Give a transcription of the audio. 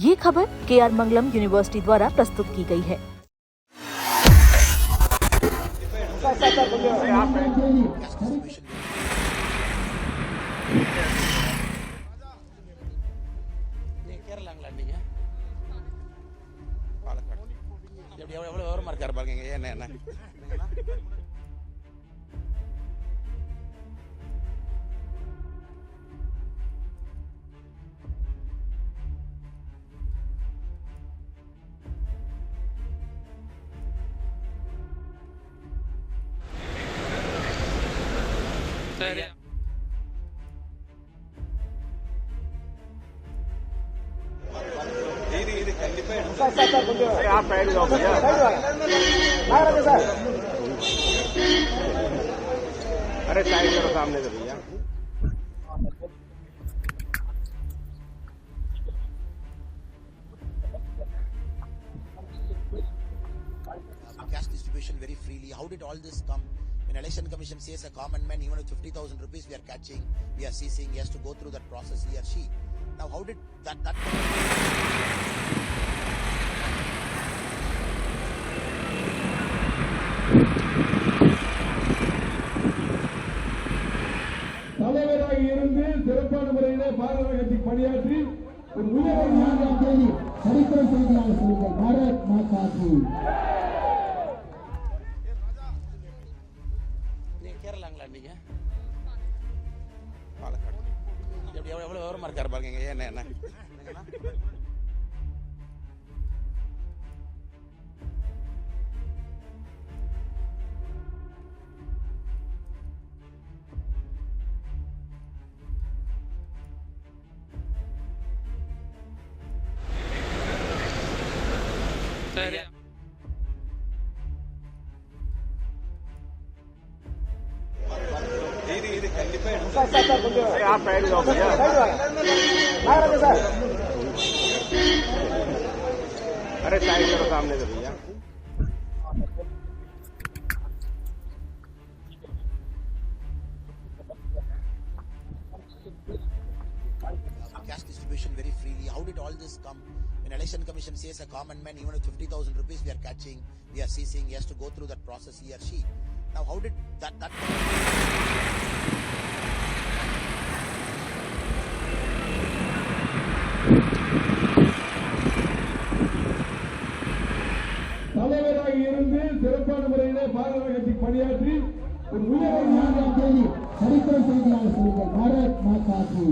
ये खबर KR मंगलम university द्वारा प्रस्तुत की गई है। கேரளாங்களா நீங்க பாலக்காடு எப்படி எவ்வளவு விவரமா இருக்காரு பாருங்க என்ன என்ன சரி आप साइड जाओ भैया अरे साइड करो सामने से भैया cash distribution very freely. How did all this come? When election commission says a common man even with 50,000 rupees we are catching, we are seizing, he has to go through that process, he or she. Now how did that தலைவராக இருந்து சிறப்பான முறையிலே பாரத கட்சி பணியாற்றி ஒரு உயர் தேதி சரித்திரம் செய்கிறார்கள் சொல்லுங்கள். பாரத் மாதா கி. நீங்க கேரளாங்களா நீங்க பாலக்காடு எப்படி எவ்வளவு விவரமா இருக்காரு பாருங்க என்ன என்ன சரி आप साइड जाओ भैया अरे साइड करो सामने से भैया cash distribution very freely. How did all this come? When election commission says a common man even with 50,000 rupees we are catching, we are seizing, he has to go through that process, he or she. Now how did that தலைவராக இருந்து சிறப்பான முறையிலே பாரத கட்சி பணியாற்றி ஒரு உயர் தேதி சரித்திரம் செய்கிறார்கள் சொல்லுங்கள். பாரத் மாதா கி.